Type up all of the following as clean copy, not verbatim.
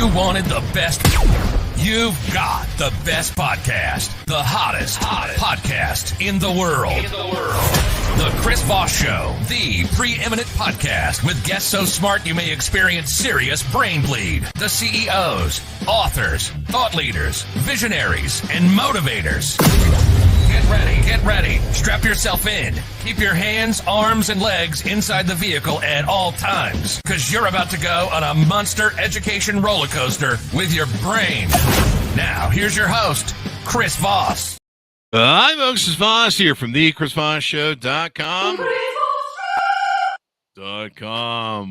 You wanted the best. You've got the best podcast. The hottest podcast in the world. The Chris Voss Show. The preeminent podcast with guests so smart you may experience serious brain bleed. The CEOs, authors, thought leaders, visionaries, and motivators. Get ready. Strap yourself in. Keep your hands, arms, and legs inside the vehicle at all times, because you're about to go on a monster education roller coaster with your brain. Now, here's your host, Chris Voss. Hi, folks. It's Voss here from thechrisvossshow.com.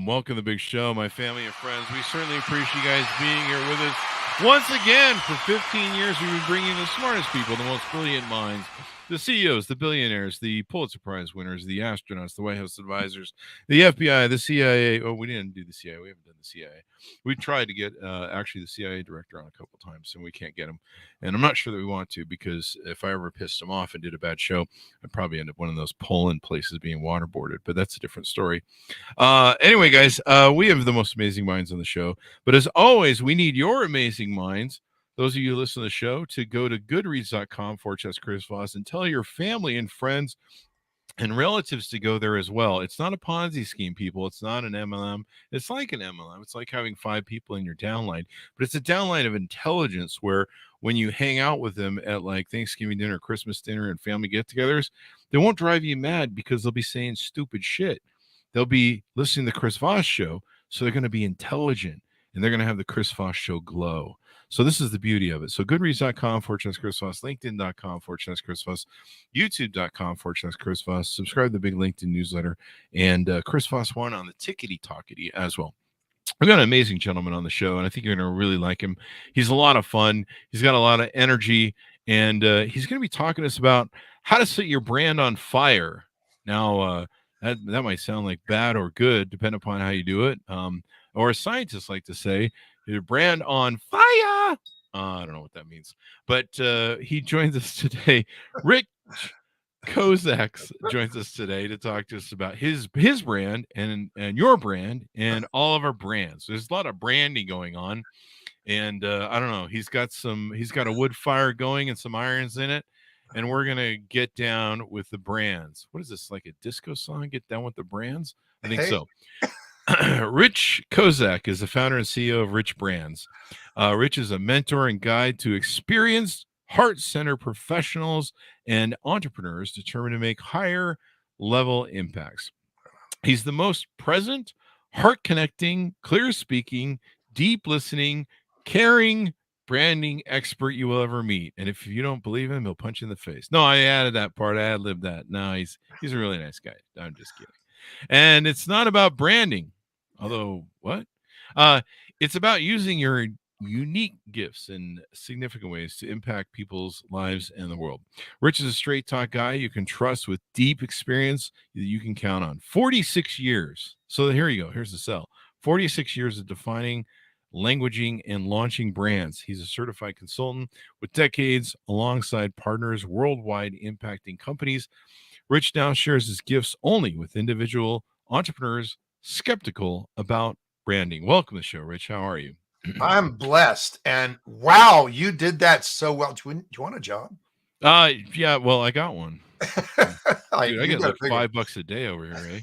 Welcome to the big show, my family and friends. We certainly appreciate you guys being here with us. Once again, for 15 years, we've been bringing the smartest people, the most brilliant minds, the CEOs, the billionaires, the Pulitzer Prize winners, the astronauts, the White House advisors, the FBI, the CIA. Oh, we didn't do the CIA. We haven't done the CIA. We tried to get actually the CIA director on a couple of times, and we can't get him. And I'm not sure that we want to, because if I ever pissed him off and did a bad show, I'd probably end up one of those Poland places being waterboarded. But that's a different story. Anyway, guys, we have the most amazing minds on the show. But as always, we need your amazing minds. Those of you who listen to the show, to go to goodreads.com/Chris Voss and tell your family and friends and relatives to go there as well. It's not a Ponzi scheme, people. It's not an MLM. It's like an MLM. It's like having 5 people in your downline, but it's a downline of intelligence where when you hang out with them at like Thanksgiving dinner, Christmas dinner, and family get-togethers, they won't drive you mad because they'll be saying stupid shit. They'll be listening to the Chris Voss Show, so they're going to be intelligent, and they're going to have the Chris Voss Show glow. So this is the beauty of it. So goodreads.com/Chris Voss, LinkedIn.com/Chris Voss, YouTube.com/Chris Voss. Subscribe to the big LinkedIn newsletter, and Chris Voss 1 on the Tickety-Talkety as well. We've got an amazing gentleman on the show, and I think you're going to really like him. He's a lot of fun. He's got a lot of energy, and he's going to be talking to us about how to set your brand on fire. Now, that might sound like bad or good, depending upon how you do it. Or as scientists like to say, your brand on fire. I don't know what that means, but he joins us today. Rich Kozak joins us today to talk to us about his brand and your brand and all of our brands. There's a lot of branding going on, and I don't know. He's got a wood fire going and some irons in it, and we're gonna get down with the brands. What is this, like a disco song? Get down with the brands? I think so. Rich Kozak is the founder and CEO of RichBrands. Rich is a mentor and guide to experienced, heart-centered professionals and entrepreneurs determined to make higher-level impacts. He's the most present, heart-connecting, clear-speaking, deep-listening, caring branding expert you will ever meet. And if you don't believe him, he'll punch you in the face. No, I added that part. I ad-libbed that. No, he's a really nice guy. I'm just kidding. And it's not about branding. Although, what? It's about using your unique gifts in significant ways to impact people's lives and the world. Rich is a straight talk guy you can trust with deep experience that you can count on. 46 years. So here you go. Here's the sell. 46 years of defining, languaging, and launching brands. He's a certified consultant with decades alongside partners worldwide impacting companies. Rich now shares his gifts only with individual entrepreneurs skeptical about branding. Welcome to the show, Rich. How are you? I'm blessed, and wow, you did that so well. Do you want a job? Yeah. Well, I got one. Dude, I get like $5 a day over here, eh?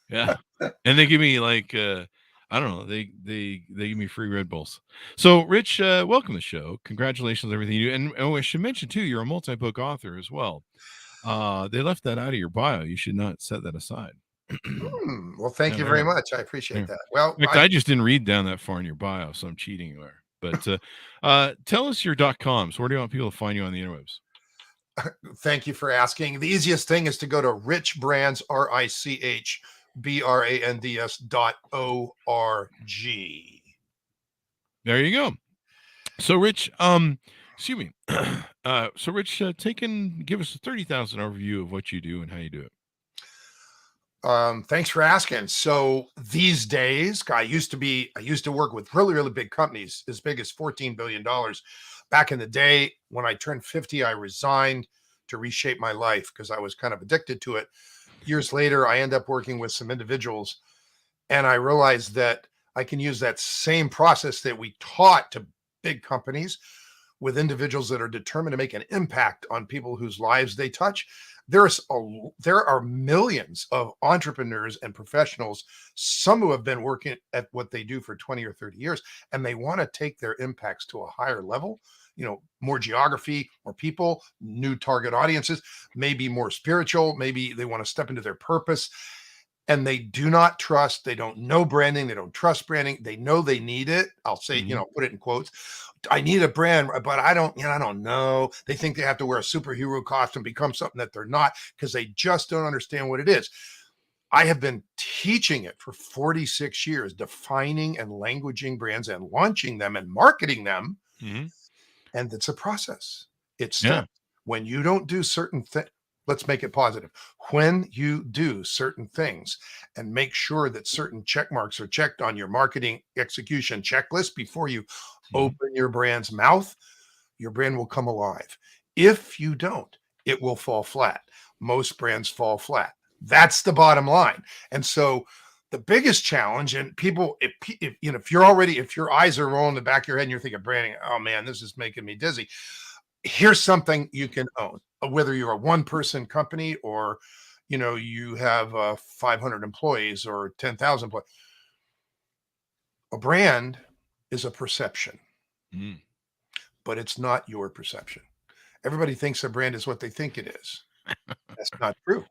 Yeah, and they give me like I don't know. They give me free Red Bulls. So, Rich, welcome to the show. Congratulations on everything you do, and I should mention too, you're a multi-book author as well. They left that out of your bio. You should not set that aside. Well, thank you very much. I appreciate that. Well, in fact, I just didn't read down that far in your bio, so I'm cheating there. But tell us your .coms. Where do you want people to find you on the interwebs? Thank you for asking. The easiest thing is to go to RichBrands, RichBrands.org. There you go. So, Rich, excuse me. So, Rich, give us a 30,000 overview of what you do and how you do it. Thanks for asking. So these days, I used to work with really, really big companies, as big as $14 billion. Back in the day, when I turned 50, I resigned to reshape my life because I was kind of addicted to it. Years later, I end up working with some individuals, and I realized that I can use that same process that we taught to big companies with individuals that are determined to make an impact on people whose lives they touch. There are millions of entrepreneurs and professionals, some who have been working at what they do for 20 or 30 years, and they want to take their impacts to a higher level, more geography, more people, new target audiences, maybe more spiritual, maybe they want to step into their purpose. And they do not trust, they don't know branding, they don't trust branding, they know they need it. I'll say, put it in quotes. I need a brand, but I don't know. They think they have to wear a superhero costume, become something that they're not, because they just don't understand what it is. I have been teaching it for 46 years, defining and languaging brands and launching them and marketing them. And it's a process. It's steps. When you don't do certain things, let's make it positive. When you do certain things and make sure that certain check marks are checked on your marketing execution checklist before you open your brand's mouth, your brand will come alive. If you don't, it will fall flat. Most brands fall flat. That's the bottom line. And so the biggest challenge, and people, if your eyes are rolling in the back of your head and you're thinking branding, oh man, this is making me dizzy. Here's something you can own, whether you're a one-person company or, you have 500 employees or 10,000 employees. A brand is a perception, but it's not your perception. Everybody thinks a brand is what they think it is. That's not true.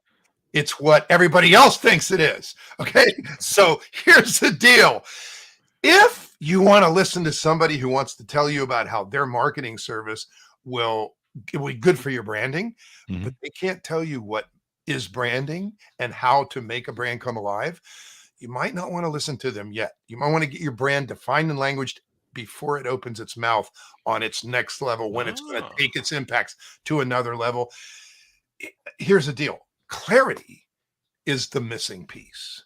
It's what everybody else thinks it is. Okay. So here's the deal. If you want to listen to somebody who wants to tell you about how their marketing service will be good for your branding, but they can't tell you what is branding and how to make a brand come alive, you might not want to listen to them yet. You might want to get your brand defined and languaged before it opens its mouth on its next level, when it's going to take its impacts to another level. Here's the deal. Clarity is the missing piece.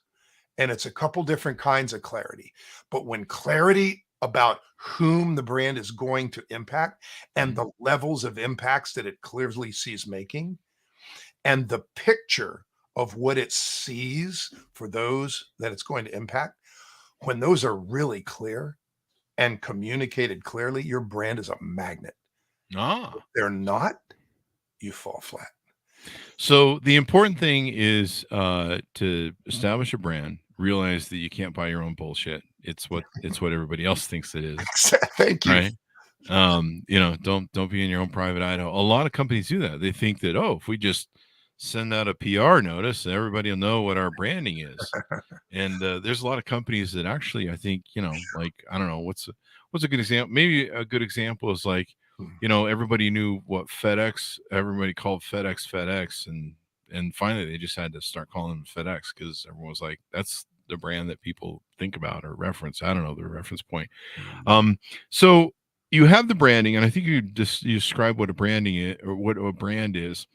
And it's a couple different kinds of clarity. But when clarity about whom the brand is going to impact and the levels of impacts that it clearly sees making, and the picture of what it sees for those that it's going to impact, when those are really clear and communicated clearly, your brand is a magnet. If they're not, you fall flat. So the important thing is to establish a brand, realize that you can't buy your own bullshit. It's what everybody else thinks it is. Thank you. Right? Don't be in your own private Idaho. A lot of companies do that. They think that, if we just send out a PR notice, everybody will know what our branding is. And there's a lot of companies that actually, I think, like, I don't know, what's a good example? Maybe a good example is like, everybody knew what everybody called FedEx, and finally they just had to start calling them FedEx because everyone was like, that's the brand that people think about or reference. I don't know the reference point. So you have the branding, and I think you describe what a branding is, or what a brand is.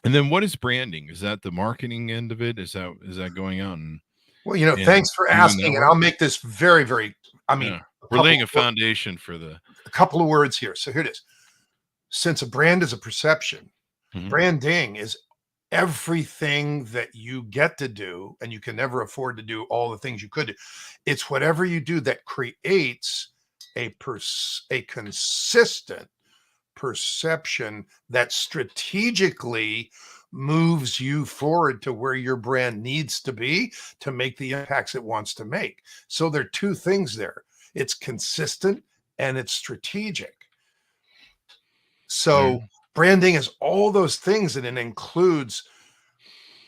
And then what is branding? Is that the marketing end of it? Is that going on? Well, thanks for asking. And I'll make this very, very, we're laying a foundation for a couple of words here. So here it is. Since a brand is a perception, branding is everything that you get to do, and you can never afford to do all the things you could do. It's whatever you do that creates a consistent perception that strategically moves you forward to where your brand needs to be to make the impacts it wants to make. So there are two things there. It's consistent and it's strategic. So branding is all those things, and it includes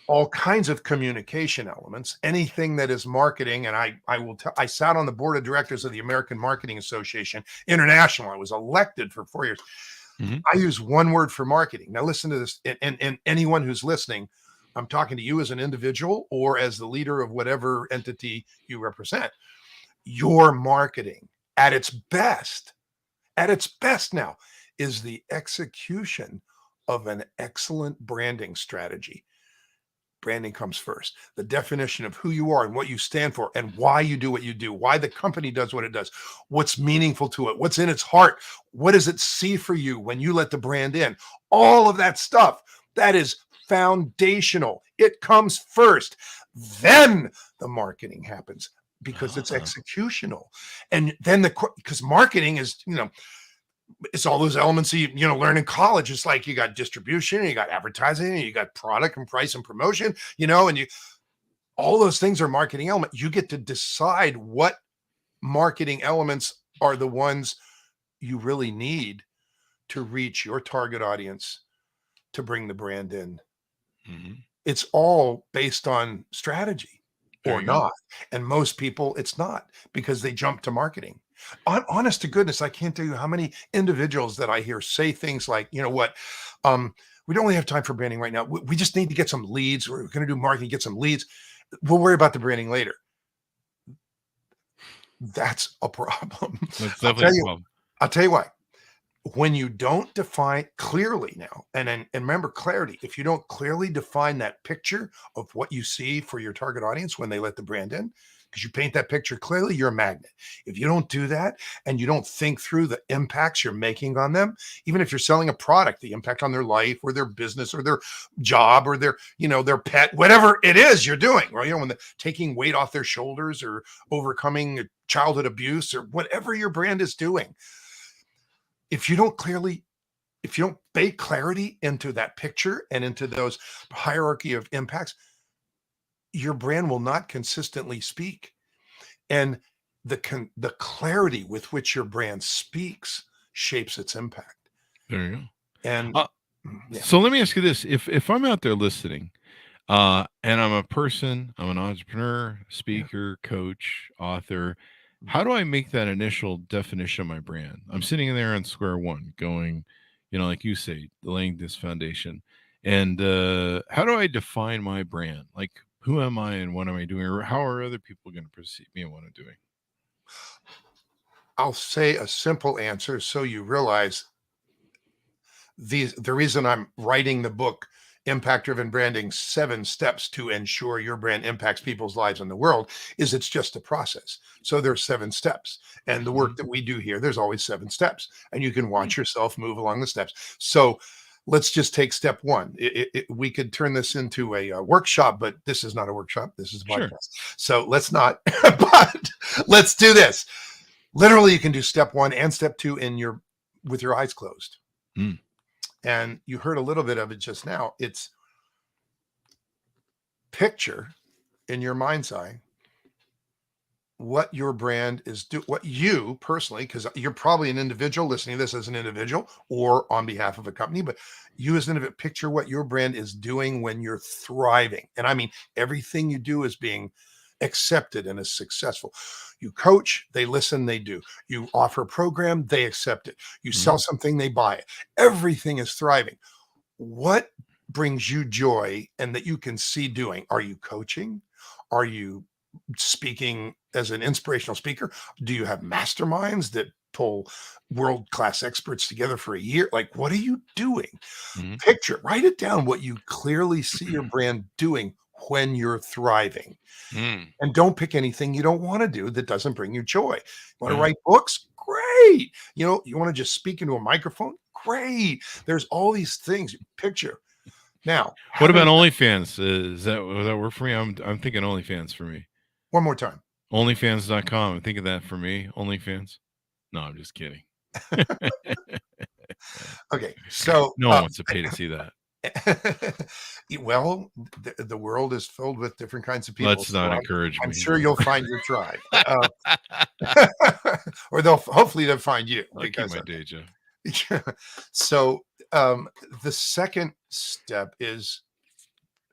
all kinds of communication elements, anything that is marketing. And I sat on the board of directors of the American Marketing Association International. I was elected for 4 years. I use one word for marketing. Now listen to this, and anyone who's listening, I'm talking to you as an individual or as the leader of whatever entity you represent. Your marketing at its best now is the execution of an excellent branding strategy. Branding comes first. The definition of who you are and what you stand for and why you do what you do, why the company does what it does, what's meaningful to it, what's in its heart, what does it see for you when you let the brand in? All of that stuff, that is foundational. It comes first. Then the marketing happens. because it's executional. And then because marketing is, it's all those elements that you learn in college. It's like you got distribution, you got advertising, you got product and price and promotion, and all those things are marketing element. You get to decide what marketing elements are the ones you really need to reach your target audience to bring the brand in. It's all based on strategy or not. And most people, it's not, because they jump to marketing. Honest to goodness, I can't tell you how many individuals that I hear say things like, we don't really have time for branding right now. We just need to get some leads. We're going to do marketing, get some leads. We'll worry about the branding later. That's a problem. That's definitely a problem. I'll tell you why. When you don't define clearly now, and remember clarity, if you don't clearly define that picture of what you see for your target audience when they let the brand in, because you paint that picture clearly, you're a magnet. If you don't do that and you don't think through the impacts you're making on them, even if you're selling a product, the impact on their life or their business or their job or their, their pet, whatever it is you're doing, right? When they're taking weight off their shoulders or overcoming childhood abuse or whatever your brand is doing. If you don't bake clarity into that picture and into those hierarchy of impacts, your brand will not consistently speak. And the clarity with which your brand speaks shapes its impact. There you go. And so let me ask you this. If I'm out there listening, and I'm an entrepreneur, speaker, coach, author, how do I make that initial definition of my brand? I'm sitting in there on square one going, like you say, laying this foundation. And how do I define my brand? Like, who am I and what am I doing? Or how are other people going to perceive me and what I'm doing? I'll say a simple answer so you realize the reason I'm writing the book, Impact Driven Branding, 7 Steps to Ensure Your Brand Impacts People's Lives in the World, is it's just a process. So there's 7 steps. And the work that we do here, there's always 7 steps. And you can watch yourself move along the steps. So let's just take step 1. We could turn this into a workshop, but this is not a workshop. This is a podcast. Sure. So let's not, but let's do this. Literally, you can do step 1 and step 2 with your eyes closed. And you heard a little bit of it just now. It's picture in your mind's eye what your brand is what you personally, because you're probably an individual listening to this as an individual or on behalf of a company, but you as an individual, picture what your brand is doing when you're thriving. And I mean, everything you do is being accepted and is successful. You coach, they listen, they do. You offer a program, they accept it. You sell something, they buy it. Everything is thriving. What brings you joy and that you can see doing? Are you coaching? Are you speaking as an inspirational speaker? Do you have masterminds that pull world-class experts together for a year? Like, what are you doing? Picture, write it down, what you clearly see your brand doing when you're thriving. And don't pick anything you don't want to do that doesn't bring you joy. You want to write books? Great. You want to just speak into a microphone? Great. There's all these things. Picture. Now, what about OnlyFans? Does that work for me? I'm thinking OnlyFans for me. One more time. OnlyFans.com. I'm thinking that for me. OnlyFans. No, I'm just kidding. Okay. So no one wants to pay to see that. Well, the world is filled with different kinds of people. Let's not encourage me. I'm sure you'll find your tribe, or hopefully they'll find you. I'll keep my day job. So the second step is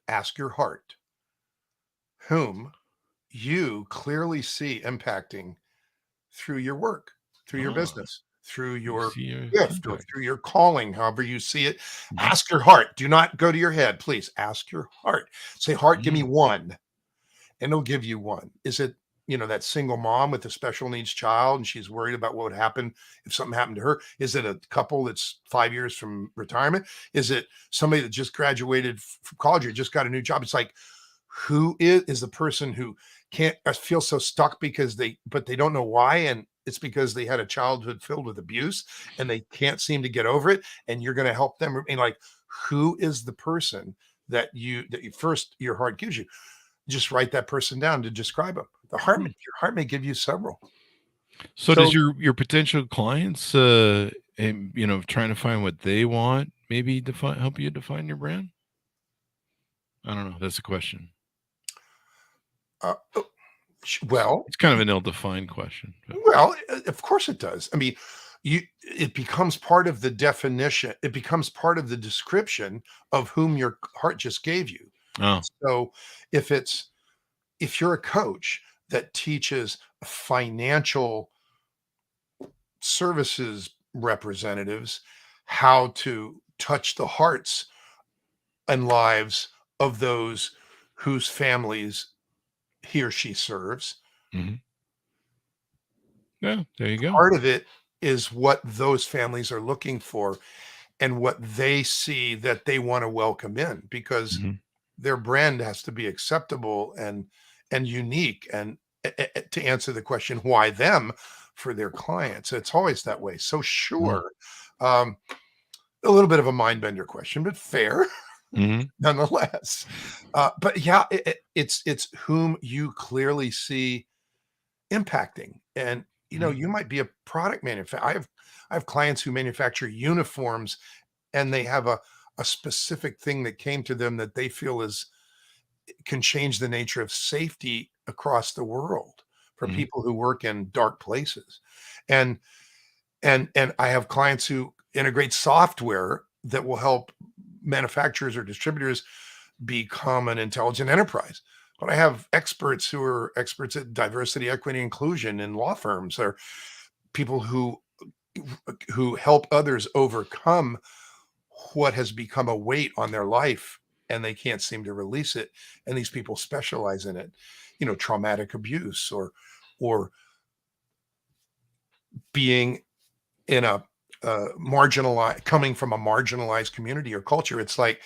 ask your heart, whom you clearly see impacting through your work, through your business, through your gift, or through your calling, however you see it. Ask your heart. Do not go to your head. Please ask your heart. Say, heart, give me 1. And it'll give you 1. Is it, that single mom with a special needs child and she's worried about what would happen if something happened to her? Is it a couple that's 5 years from retirement? Is it somebody that just graduated from college or just got a new job? It's like, who is the person who can't feel so stuck but they don't know why, and it's because they had a childhood filled with abuse and they can't seem to get over it, and you're going to help them. I mean, like, who is the person that you first your heart gives you? Just write that person down to describe them. Your heart may give you several. So does your potential clients, trying to find what they want, maybe help you define your brand? I don't know. That's a question. Uh, well, It's kind of an ill-defined question. Well, of course it does. I mean, it becomes part of the definition. It becomes part of the description of whom your heart just gave you. Oh. So if you're a coach that teaches financial services representatives how to touch the hearts and lives of those whose families he or she serves, Mm-hmm. Yeah, there you go. part of it is what those families are looking for and what they see that they want to welcome in, because Mm-hmm. their brand has to be acceptable and unique, and to answer the question why them for their clients. It's always that way. So sure, a little bit of a mind bender question, but fair. Mm-hmm. Nonetheless. But yeah, it's whom you clearly see impacting. And you might be a product manufacturer. I have clients who manufacture uniforms, and they have a specific thing that came to them that they feel can change the nature of safety across the world for Mm-hmm. people who work in dark places. And I have clients who integrate software that will help manufacturers or distributors become an intelligent enterprise. But I have experts who are experts at diversity, equity, inclusion in law firms, or people who help others overcome what has become a weight on their life and they can't seem to release it. And these people specialize in it, traumatic abuse or being in a marginalized, coming from a marginalized community or culture. It's like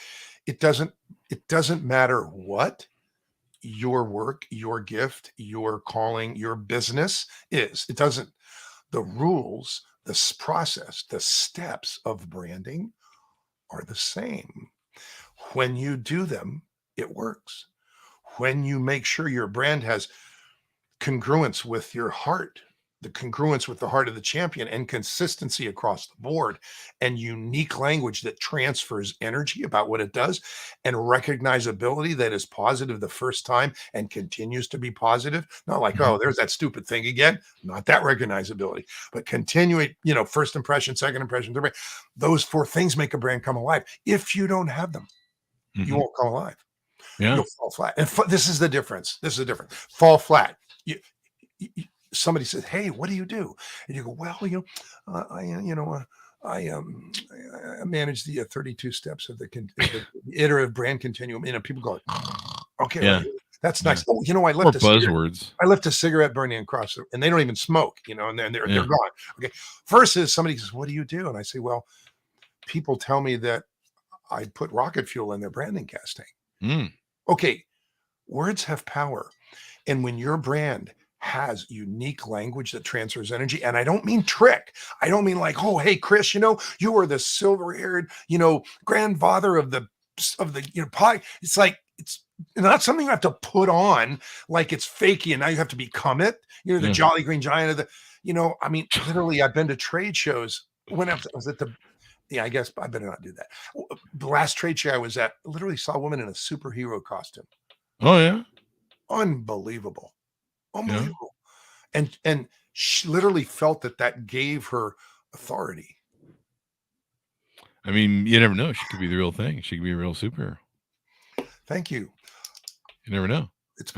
it doesn't matter what your work, your gift, your calling, your business is. It doesn't. The rules, this process, the steps of branding are the same. When you do them, it works. When you make sure your brand has congruence with your heart, the congruence with the heart of the champion, and consistency across the board, and unique language that transfers energy about what it does, and recognizability that is positive the first time and continues to be positive. Not like, oh, there's that stupid thing again. Not that recognizability, but continuing, first impression, second impression, third impression. Those four things make a brand come alive. If you don't have them, you won't come alive. Yeah. You'll fall flat. And this is the difference. Fall flat. Somebody says, "Hey, what do you do?" And you go, "Well, I manage the 32 steps of the iterative brand continuum." People go, "Okay, Yeah. well, that's nice." Oh, More buzzwords. I left a cigarette burning across, and they don't even smoke, and then they're gone. Okay. Versus somebody says, "What do you do?" And I say, "Well, people tell me that I put rocket fuel in their branding gas tank." Okay, words have power, and when your brand has unique language that transfers energy. And I don't mean trick. I don't mean like, oh, hey, Chris, you are the silver-haired, grandfather of the pie. It's like, it's not something you have to put on like it's fakey and now you have to become it. The Jolly Green Giant of the, I mean, literally, I've been to trade shows when I was at I guess I better not do that. The last trade show I was at, literally saw a woman in a superhero costume. Oh, yeah. Unbelievable. And she literally felt that gave her authority. I mean, you never know. She could be the real thing. She could be a real superhero. Thank you. You never know. It's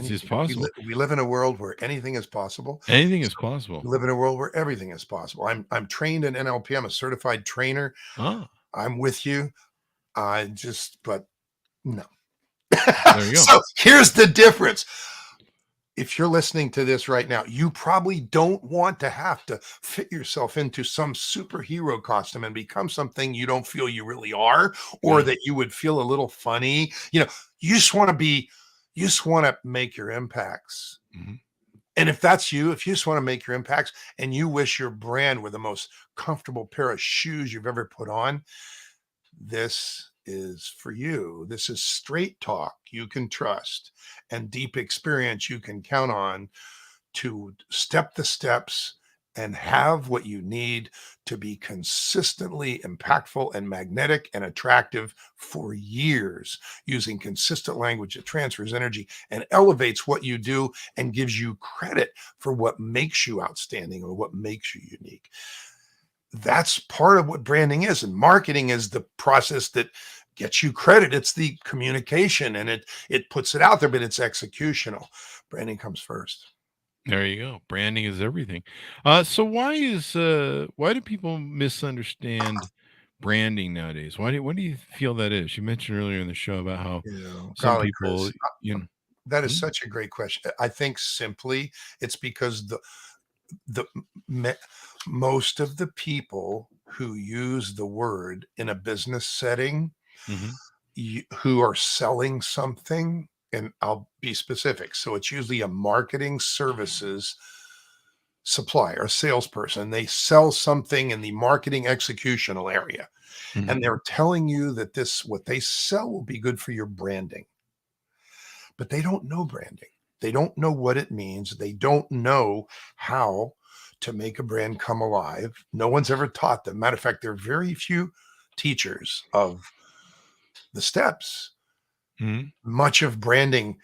just possible. We live in a world where anything is possible. Anything is possible. We live in a world where everything is possible. I'm trained in NLP. I'm a certified trainer. I'm with you. But no. There you go. So here's the difference. If you're listening to this right now, you probably don't want to have to fit yourself into some superhero costume and become something you don't feel you really are, or that you would feel a little funny. You just want to make your impacts. And if that's you, if you just want to make your impacts and you wish your brand were the most comfortable pair of shoes you've ever put on, this is for you. This is straight talk you can trust and deep experience you can count on to step the steps and have what you need to be consistently impactful and magnetic and attractive for years, using consistent language that transfers energy and elevates what you do and gives you credit for what makes you outstanding or what makes you unique. That's part of what branding is. And marketing is the process that gets you credit. It's the communication, and it puts it out there, but it's executional. Branding comes first. There you go. Branding is everything. So why do people misunderstand branding nowadays? What do you feel that is? You mentioned earlier in the show about how some Golly, people, Chris, you know, that is hmm? such a great question. I think simply it's because the me- most of the people who use the word in a business setting, Hmm. who are selling something, and I'll be specific. So it's usually a marketing services supplier, a salesperson. They sell something in the marketing executional area, Hmm. and they're telling you that this, what they sell, will be good for your branding. But they don't know branding. They don't know what it means. They don't know how to make a brand come alive. No one's ever taught them. Matter of fact, there are very few teachers of the steps. Hmm. Much of branding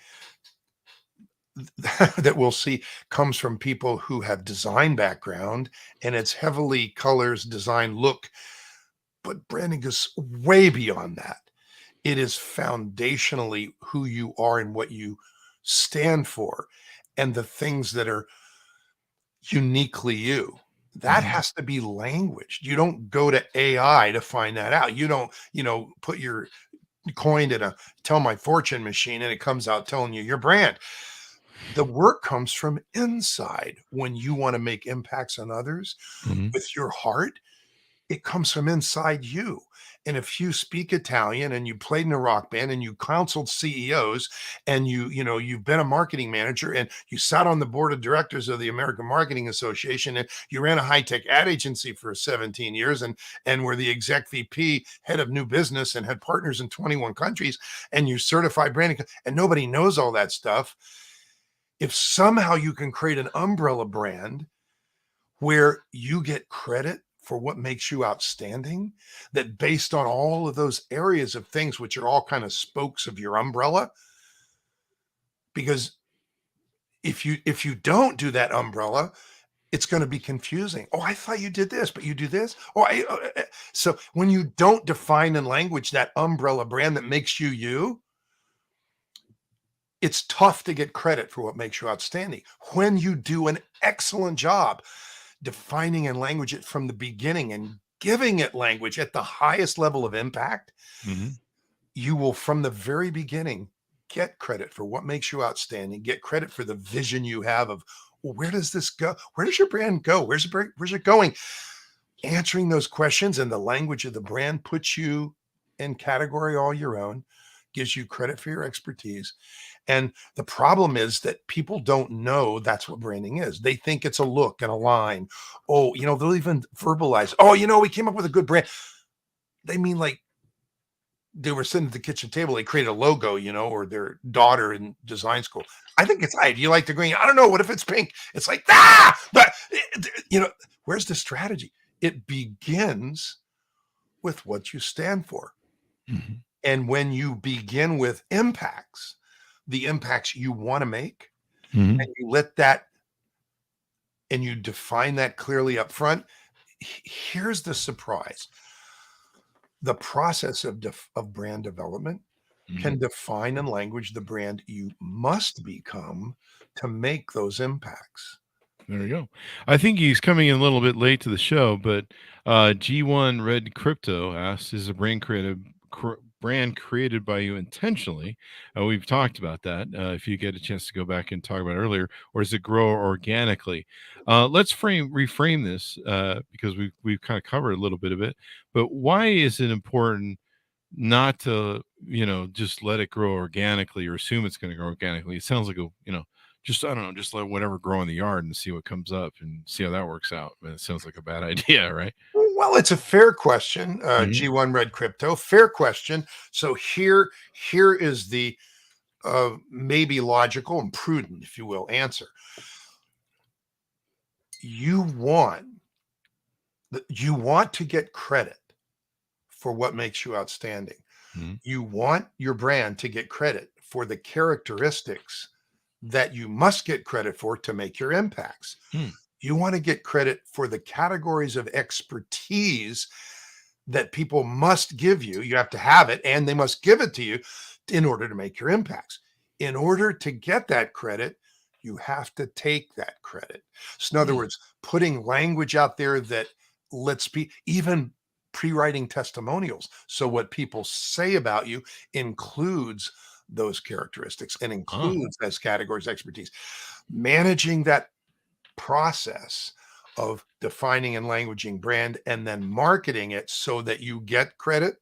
that we'll see comes from people who have design background, and it's heavily colors, design, look. But branding is way beyond that. It is foundationally who you are and what you stand for, and the things that are uniquely you. That Hmm. has to be language. You don't go to AI to find that out. You don't, put your coin in a tell my fortune machine and it comes out telling you your brand. The work comes from inside. When you want to make impacts on others Hmm. with your heart, it comes from inside you. And if you speak Italian and you played in a rock band and you counseled CEOs, and you've been a marketing manager and you sat on the board of directors of the American Marketing Association, and you ran a high-tech ad agency for 17 years, and were the exec VP, head of new business, and had partners in 21 countries, and you certified branding, and nobody knows all that stuff. If somehow you can create an umbrella brand where you get credit for what makes you outstanding, that based on all of those areas of things, which are all kind of spokes of your umbrella, because if you don't do that umbrella, it's going to be confusing. Oh, I thought you did this, but you do this. So when you don't define in language that umbrella brand that makes you you, it's tough to get credit for what makes you outstanding. When you do an excellent job defining and language it from the beginning and giving it language at the highest level of impact, Hmm. you will from the very beginning get credit for what makes you outstanding, get credit for the vision you have of, well, where does this go? Where does your brand go? Where's it going? Answering those questions and the language of the brand puts you in category all your own, gives you credit for your expertise. And the problem is that people don't know that's what branding is. They think it's a look and a line. Oh, they'll even verbalize, oh, we came up with a good brand. They mean like they were sitting at the kitchen table, they created a logo, or their daughter in design school. I think it's do you like the green? I don't know. What if it's pink? It's like, but where's the strategy? It begins with what you stand for. Hmm. And when you begin with impacts, the impacts you want to make, Hmm. and you let that and you define that clearly up front, here's the surprise. The process of brand development Hmm. can define in language the brand you must become to make those impacts. There you go. I think he's coming in a little bit late to the show, but G1 Red Crypto asks, "Is a brand created by you intentionally?" We've talked about that. If you get a chance to go back and talk about it earlier, or does it grow organically? Let's reframe this because we've kind of covered a little bit of it. But why is it important not to just let it grow organically or assume it's going to grow organically? It sounds like just I don't know, just let whatever grow in the yard and see what comes up and see how that works out. But it sounds like a bad idea, right? Well, it's a fair question. Mhm. G1 Red Crypto, fair question. So here is the maybe logical and prudent, if you will, answer. You want you want to get credit for what makes you outstanding. Mhm. You want your brand to get credit for the characteristics that you must get credit for to make your impacts. Hmm. You want to get credit for the categories of expertise that people must give you. You have to have it, and they must give it to you in order to make your impacts. In order to get that credit, you have to take that credit. So, in other Hmm. words, putting language out there that lets be even pre-writing testimonials. So what people say about you includes those characteristics and Oh. includes those categories of expertise. Managing that process of defining and languaging brand and then marketing it so that you get credit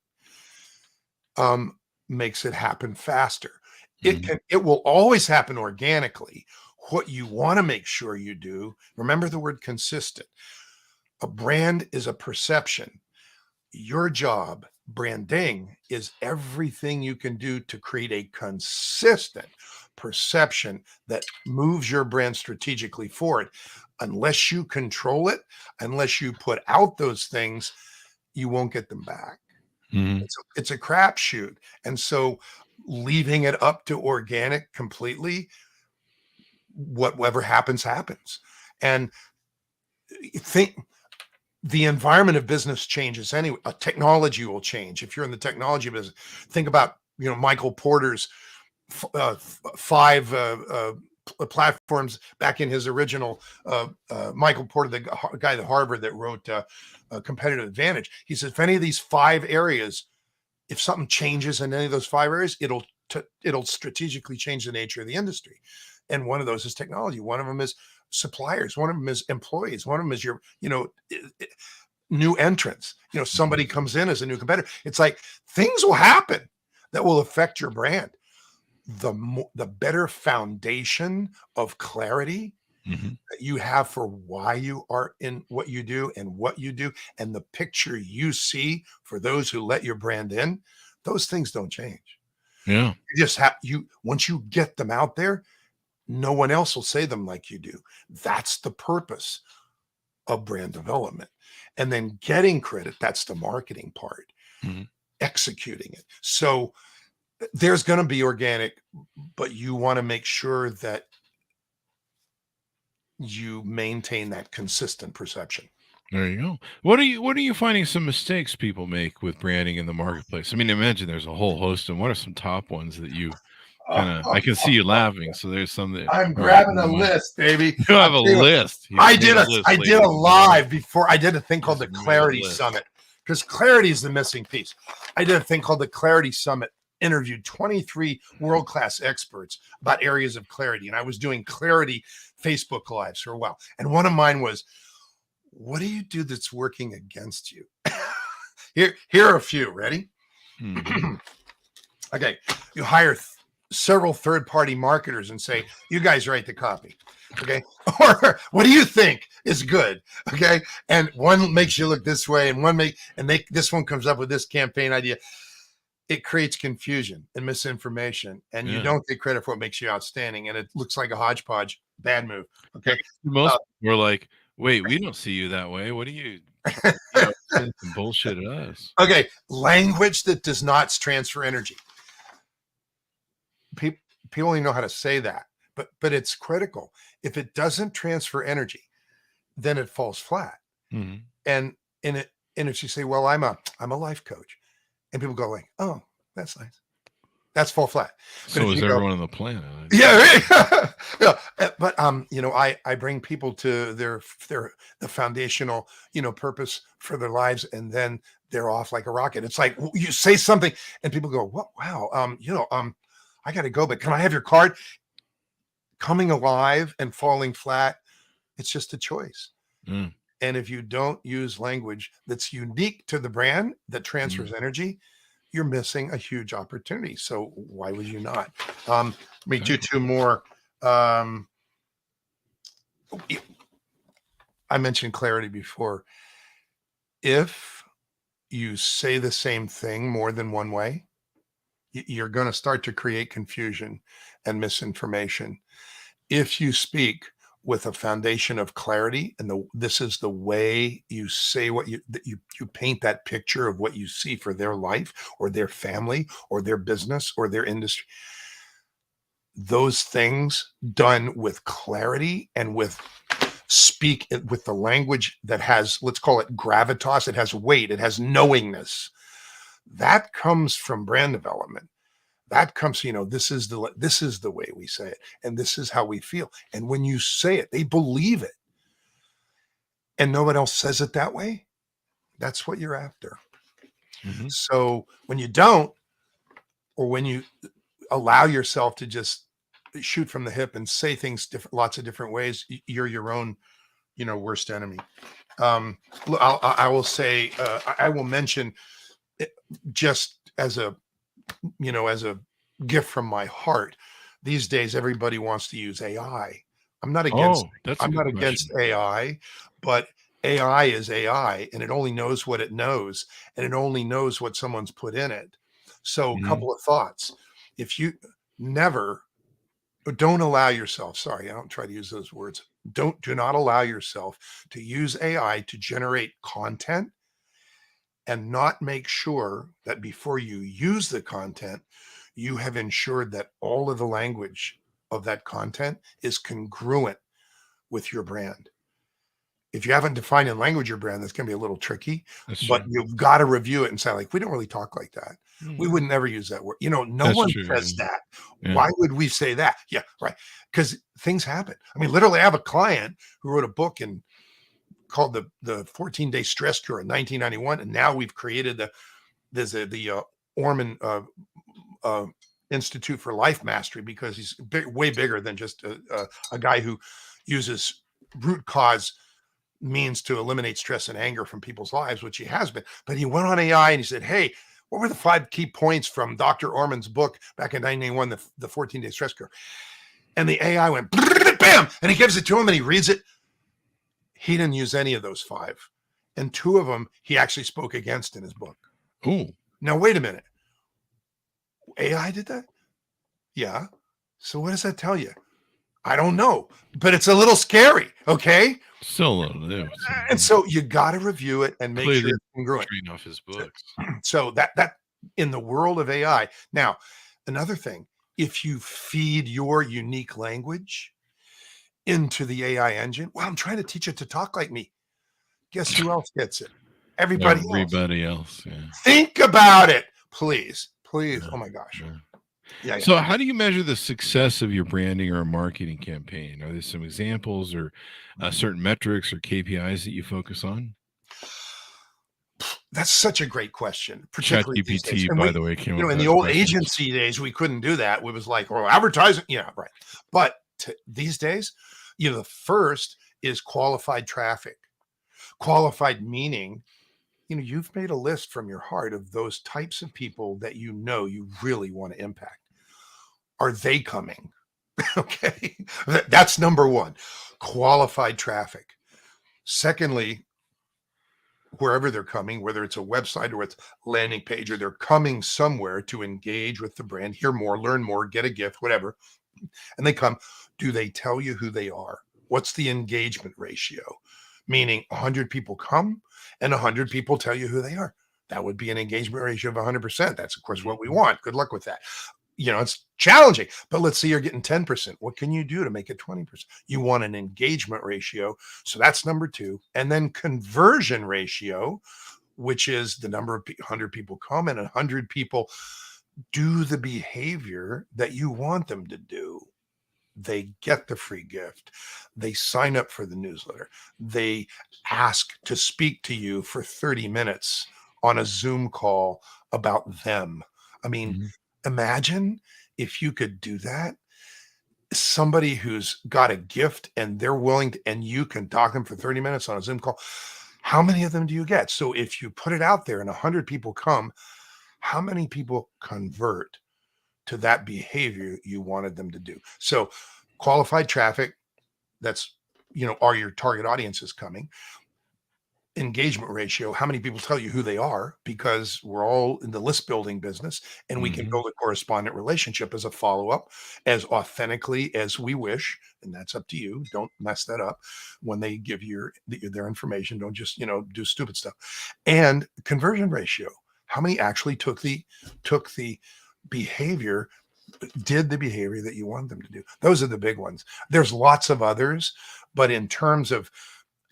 um, makes it happen faster. Mhm. It will always happen organically. What you want to make sure you do, remember the word consistent. A brand is a perception. Your job, branding, is everything you can do to create a consistent perception that moves your brand strategically forward. Unless you control it, unless you put out those things, you won't get them back. Mhm. It's a crapshoot. And so leaving it up to organic completely, whatever happens, happens. And think the environment of business changes anyway. Technology will change. If you're in the technology business, think about Michael Porter's five platforms back in his original. Michael Porter, the guy at Harvard that wrote Competitive Advantage. He says if any of these five areas, if something changes in any of those five areas, it'll strategically change the nature of the industry. And one of those is technology. One of them is suppliers. One of them is employees. One of them is your, new entrants. Mhm. Somebody comes in as a new competitor. It's like things will happen that will affect your brand. The better foundation of clarity Mhm. that you have for why you are in what you do and what you do, and the picture you see for those who let your brand in, those things don't change. Yeah. You just have once you get them out there, no one else will say them like you do. That's the purpose of brand development. And then getting credit, that's the marketing part, Mhm. executing it. So there's going to be organic, but you want to make sure that you maintain that consistent perception. There you go. What are you finding some mistakes people make with branding in the marketplace? I mean, imagine there's a whole host, and what are some top ones that you I can see you laughing, so there's some that I'm probably grabbing come a to mind. list, baby. You I'll have a tell you what, list. He's made a list, I did ladies a and gentlemen. live before. I did a thing called He's the made a Clarity list. Summit because clarity is the missing piece. I did a thing called the Clarity Summit, interviewed 23 world-class experts about areas of clarity. And I was doing clarity Facebook lives for a while. And one of mine was, what do you do that's working against you? Here are a few. Ready? Mhm. Okay. You hire several third-party marketers and say, you guys write the copy. Okay. Or what do you think is good? Okay. And one makes you look this way, and this one comes up with this campaign idea. It creates confusion and misinformation, and you Yeah. don't get credit for what makes you outstanding. And it looks like a hodgepodge. Bad move. I Okay. guess most Uh, people are like, "Wait, we don't see you that way. What are you trying to, spin some bullshit at us?" okay. Language that does not transfer energy. People people only know how to say that, but it's critical. If it doesn't transfer energy, then it falls flat. Mhm. And and if you say, well, I'm a life coach, and people go like, oh, that's nice, that's fall flat. But So if is you go, everyone on the planet. yeah, right. Yeah, but I bring people to their the foundational purpose for their lives, and then they're off like a rocket. It's like you say something, and people go, what? Wow, I got to go, but can I have your card? Coming alive and falling flat, it's just a choice. Mm, And if you don't use language that's unique to the brand that mm, transfers energy, you're missing a huge opportunity. So why would you not? Let me do exactly. two more. Um, I mentioned clarity before. if you say the same thing more than one way, you're going to start to create confusion and misinformation. If you speak with a foundation of clarity, and this is the way you say what you paint that picture of what you see for their life or their family or their business or their industry, those things done with clarity and with the language that has, let's call it gravitas, it has weight, it has knowingness, that comes from brand development. That comes, this is the way we say it, and this is how we feel. And when you say it, they believe it. And nobody else says it that way. That's what you're after. Mhm. So when you don't, or when you allow yourself to just shoot from the hip and say things lots of different ways, you're your own, worst enemy. I will say, I will mention it just as a gift from my heart. These days, everybody wants to use AI. I'm not against Oh, that's a I'm good not against question. AI, but AI is AI, and it only knows what it knows, and it only knows what someone's put in it. So, a Mhm. couple of thoughts. If you never don't allow yourself, sorry, I don't try to use those words. Do not allow yourself to use AI to generate content and not make sure that before you use the content, you have ensured that all of the language of that content is congruent with your brand. If you haven't defined in language your brand, that's going to be a little tricky, That's but true. you've got to review it and say, like, we don't really talk like that. We Mhm. would never use that word. No That's one true. says that. Yeah. Why would we say that? Yeah, right. Because things happen. I mean, literally, I have a client who wrote a book called the 14-day stress cure in 1991, and now we've created the Orman Institute for Life Mastery, because he's way bigger than just a guy who uses root cause means to eliminate stress and anger from people's lives, which he has been. But he went on AI and he said, hey, what were the 5 key points from Dr. Orman's book back in 1991, the 14-day stress cure? And the AI went, bam, and he gives it to him and he reads it. He didn't use any of those 5. And 2 of them he actually spoke against in his book. Ooh. Now, wait a minute. AI did that? Yeah. So what does that tell you? I don't know, but it's a little scary. Okay. Still a little new. And so you got to review it and make sure Clearly it's congruent. trading off his books. So that in the world of AI. Now, another thing, if you feed your unique language into the AI engine, well, I'm trying to teach it to talk like me. Guess who else gets it? Everybody else. Everybody else. Yeah. Think about it, please. Please. Yeah. Oh my gosh. Yeah. Yeah. So, how do you measure the success of your branding or marketing campaign? Are there some examples or certain metrics or KPIs that you focus on? That's such a great question, particularly these days. ChatGPT, And by the way, came up with in the that old question. agency days, we couldn't do that. We was like, well, advertising, yeah, right. But these days, the first is qualified traffic. Qualified meaning, you've made a list from your heart of those types of people that you really want to impact. Are they coming? Okay. That's number one. Qualified traffic. Secondly, wherever they're coming, whether it's a website or it's landing page, or they're coming somewhere to engage with the brand, hear more, learn more, get a gift, whatever. And they come, do they tell you who they are? What's the engagement ratio? Meaning 100 people come and 100 people tell you who they are. That would be an engagement ratio of 100%. That's, of course, what we want. Good luck with that. It's challenging, but let's say you're getting 10%. What can you do to make it 20%? You want an engagement ratio. So that's number 2. And then conversion ratio, which is the number of 100 people come and 100 people do the behavior that you want them to do. They get the free gift. They sign up for the newsletter. They ask to speak to you for 30 minutes on a Zoom call about them. I mean, Mhm. imagine if you could do that. Somebody who's got a gift and they're willing to, and you can talk to them for 30 minutes on a Zoom call. How many of them do you get? So if you put it out there and 100 people come, how many people convert to that behavior you wanted them to do? So qualified traffic, that's, are your target audiences coming? engagement ratio, how many people tell you who they are, because we're all in the list building business, and we can Mhm. build a correspondent relationship as a follow-up as authentically as we wish, and that's up to you. Don't mess that up when they give you their information. Don't just, do stupid stuff. And conversion ratio, how many actually took the behavior, did the behavior that you want them to do. Those are the big ones. There's lots of others, but in terms of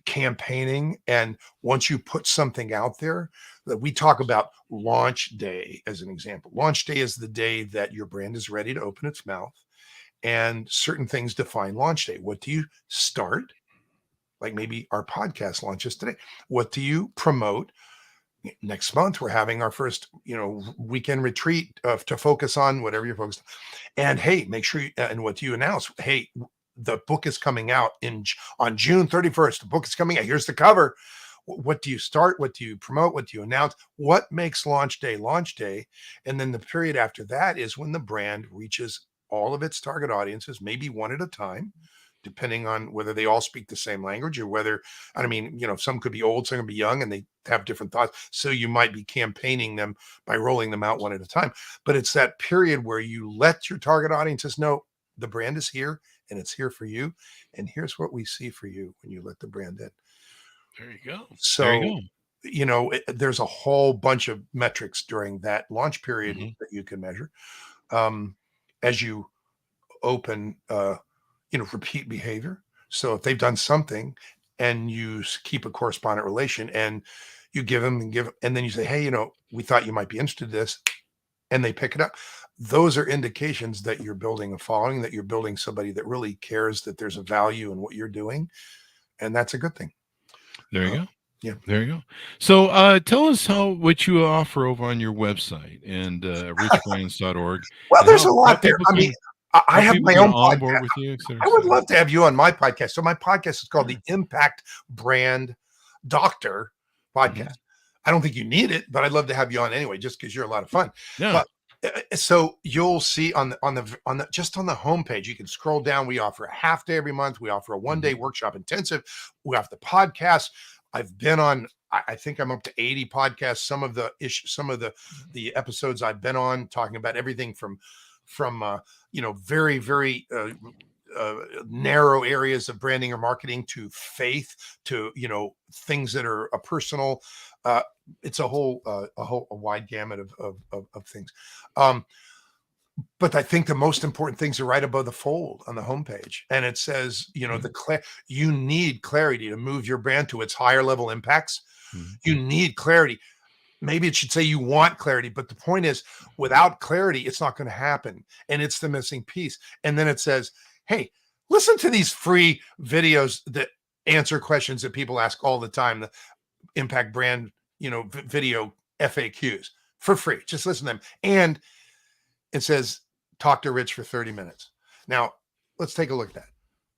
campaigning, and once you put something out there, that we talk about launch day as an example. Launch day is the day that your brand is ready to open its mouth, and certain things define launch day. What do you start? Like maybe our podcast launches today. What do you promote? Next month we're having our first, weekend retreat to focus on whatever you're focused on. And hey, make sure and what do you announce? Hey, the book is coming out on June 31st. The book is coming out. Here's the cover. What do you start? What do you promote? What do you announce? What makes launch day launch day? And then the period after that is when the brand reaches all of its target audiences, maybe one at a time, depending on whether they all speak the same language, or whether, I mean, some could be old, some could be young, and they have different thoughts. So you might be campaigning them by rolling them out one at a time. But it's that period where you let your target audiences know the brand is here, and it's here for you. And here's what we see for you when you let the brand in. There you go. There So, you there's a whole bunch of metrics during that launch period go. that you can measure. As you open, repeat behavior. So if they've done something and you keep a correspondent relation, and you give them and then you say, hey, we thought you might be interested in this, and they pick it up. Those are indications that you're building a following, that you're building somebody that really cares, that there's a value in what you're doing. And that's a good thing. There you go. Yeah. There you go. So tell us what you offer over on your website and richbrands.org, Well, and there's a how lot there. people I mean, can I have my own onboard podcast. with you, et cetera, I et would cetera. love to have you on my podcast. So my podcast is called Yeah. the Impact Brand Doctor Podcast. Mhm. I don't think you need it, but I'd love to have you on anyway, just because you're a lot of fun. Yeah. But so you'll see on the just on the homepage, you can scroll down. We offer a half day every month. We offer a 1-day workshop intensive. We offer the podcast. I've been on, I think I'm up to 80 podcasts. Some of the episodes I've been on, talking about everything from very, very narrow areas of branding or marketing, to faith, to things that are a personal. It's a wide gamut of things. But I think the most important things are right above the fold on the homepage, and it says, you need clarity to move your brand to its higher level impacts. Mhm. You need clarity. Maybe it should say you want clarity, but the point is, without clarity, it's not going to happen. And it's the missing piece. And then it says, hey, listen to these free videos that answer questions that people ask all the time, the impact brand, video FAQs for free. Just listen to them. And it says, talk to Rich for 30 minutes. Now, let's take a look at that.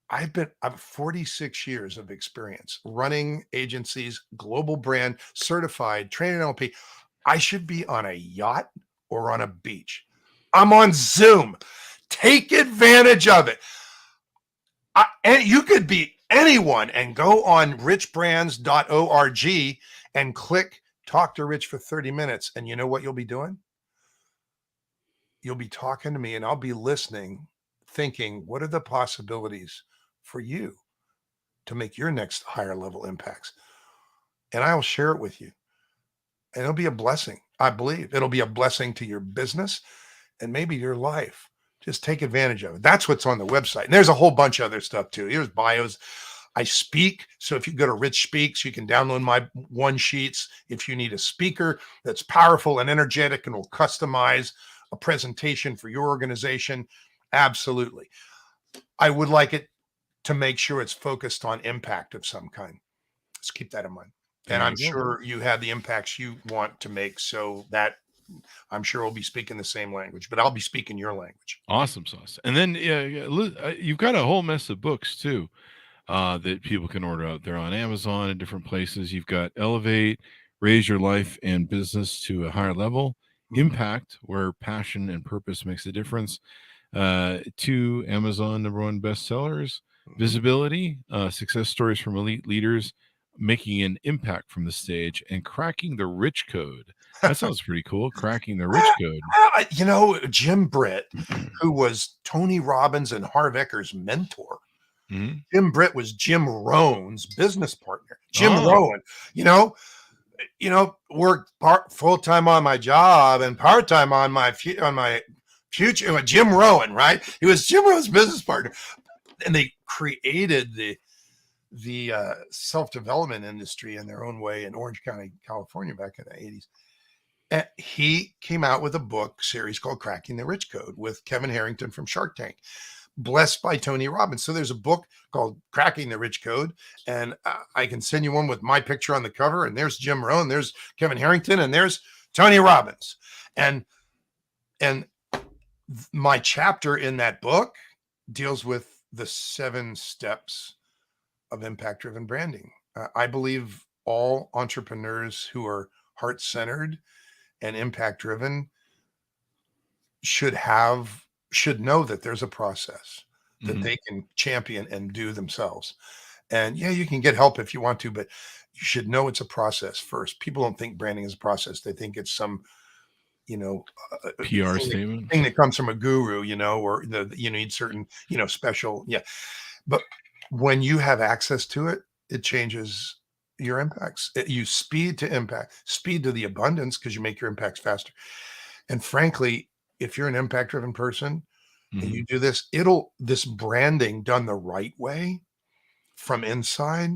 I've 46 years of experience running agencies, global brand, certified, training NLP. I should be on a yacht or on a beach. I'm on Zoom. Take advantage of it. And you could be anyone and go on richbrands.org and click talk to Rich for 30 minutes. And you know what you'll be doing? You'll be talking to me, and I'll be listening, thinking, what are the possibilities for you to make your next higher level impacts? And I'll share it with you. And it'll be a blessing. I believe it'll be a blessing to your business and maybe your life. Just take advantage of it. That's what's on the website. And there's a whole bunch of other stuff too. Here's bios. I speak. So if you go to Rich Speaks, you can download my one sheets. If you need a speaker that's powerful and energetic and will customize a presentation for your organization, absolutely. I would like it to make sure it's focused on impact of some kind. Let's keep that in mind. And I'm sure you have the impacts you want to make, so that I'm sure we'll be speaking the same language, but I'll be speaking your language. Awesome sauce. And then you've got a whole mess of books too that people can order out there on Amazon and different places. You've got Elevate, Raise Your Life and Business to a Higher Level, Impact, where passion and purpose makes a difference, 2 Amazon #1 bestsellers, Visibility, Success Stories from Elite Leaders making an impact from the stage and cracking the rich code. That sounds pretty cool. Cracking the rich code. Jim Britt, who was Tony Robbins and Harv Ecker's mentor. Mm-hmm. Jim Britt was Jim Rohn's business partner. Jim Oh. Rohn, worked full time on my job and part time on my future. Jim Rohn, right? He was Jim Rohn's business partner, and they created the self-development industry in their own way in Orange County, California, back in the 80s. And he came out with a book series called Cracking the Rich Code with Kevin Harrington from Shark Tank, blessed by Tony Robbins. So there's a book called Cracking the Rich Code, and I can send you one with my picture on the cover, and there's Jim Rohn, there's Kevin Harrington, and there's Tony Robbins. And my chapter in that book deals with the 7 steps of impact-driven branding. I believe all entrepreneurs who are heart-centered and impact-driven should know that there's a process that they can champion and do themselves. And yeah, you can get help if you want to, but you should know it's a process first. People don't think branding is a process. They think it's some, PR statement thing that comes from a guru, or you need certain, special. Yeah. But when you have access to it, it changes your impacts. You speed to impact, speed to the abundance, because you make your impacts faster. And frankly, if you're an impact driven person and you do this, this branding done the right way from inside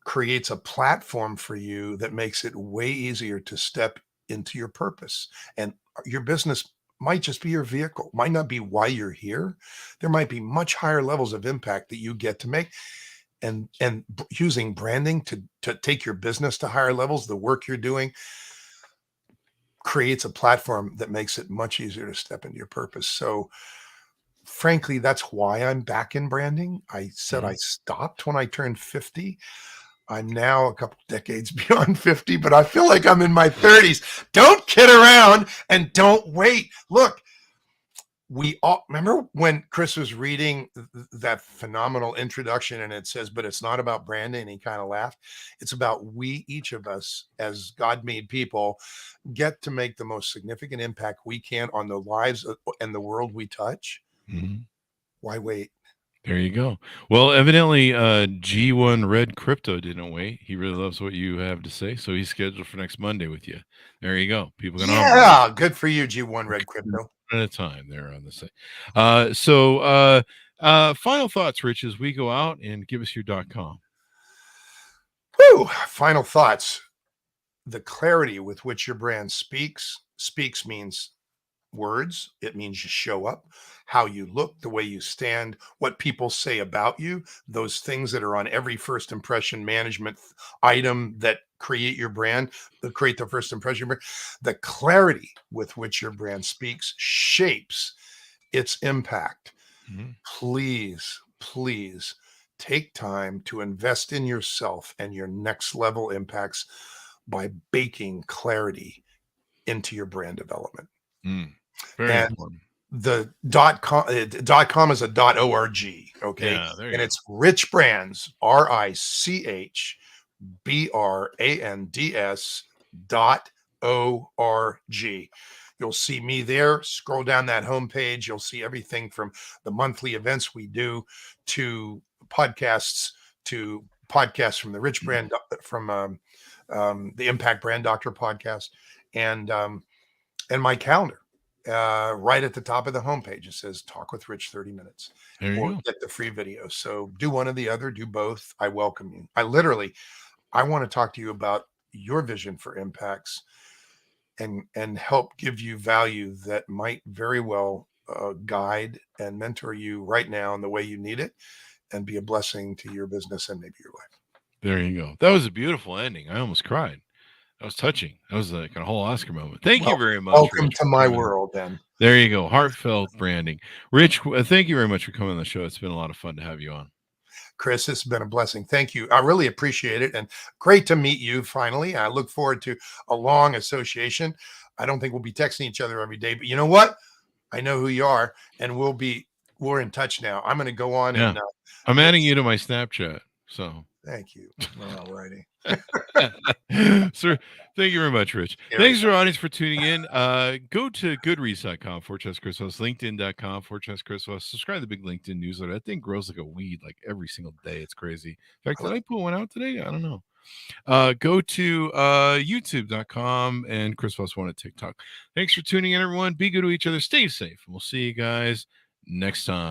creates a platform for you that makes it way easier to step into your purpose. And your business might just be your vehicle, might not be why you're here. There might be much higher levels of impact that you get to make. And using branding to take your business to higher levels, the work you're doing creates a platform that makes it much easier to step into your purpose. So frankly, that's why I'm back in branding. I said I stopped when I turned 50. I'm now a couple decades beyond 50, but I feel like I'm in my 30s. Don't kid around and don't wait. Look, we all remember when Chris was reading that phenomenal introduction and it says, but it's not about branding. And he kind of laughed. It's about each of us as God made people get to make the most significant impact we can on the lives and the world we touch. Why wait? There you go. Well, evidently, G1 Red Crypto didn't wait. He really loves what you have to say, so he's scheduled for next Monday with you. There you go. People can good for you, G1 Red Crypto. At a time there on the site. So final thoughts, Rich, as we go out, and give us your .com. Final thoughts. The clarity with which your brand speaks means words. It means you show up, how you look, the way you stand, what people say about you, those things that are on every first impression management item that create your brand, that create the first impression. The clarity with which your brand speaks shapes its impact. Please take time to invest in yourself and your next level impacts by baking clarity into your brand development. Very important. The .com is a .org. Okay. Yeah, and it's RichBrands, RichBrands.org. You'll see me there. Scroll down that homepage. You'll see everything from the monthly events we do to podcasts from the Rich Brand, from the Impact Brand Doctor podcast, and my calendar. Right at the top of the homepage, it says "Talk with Rich 30 minutes," or get the free video. So do one or the other, do both. I welcome you. I want to talk to you about your vision for impacts and help give you value that might very well guide and mentor you right now in the way you need it, and be a blessing to your business and maybe your life. There you go. That was a beautiful ending. I almost cried. That was touching. That was like a whole Oscar moment. Thank you very much. Welcome to my world, then. There you go. Heartfelt branding. Rich, thank you very much for coming on the show. It's been a lot of fun to have you on. Chris, it's been a blessing. Thank you. I really appreciate it. And great to meet you finally. I look forward to a long association. I don't think we'll be texting each other every day, but you know what? I know who you are, and we're in touch now. I'm going to go on and I'm adding you to my Snapchat. So Thank you. All righty. Sir, thank you very much, Rich. Thanks to our audience for tuning in. Go to goodreads.com/Christmas, linkedin.com/Christmas. Subscribe to the big LinkedIn newsletter. That thing grows like a weed like every single day. It's crazy. In fact, did I put one out today? I don't know. Go to youtube.com and Chris Voss One at TikTok. Thanks for tuning in, everyone. Be good to each other. Stay safe. And we'll see you guys next time.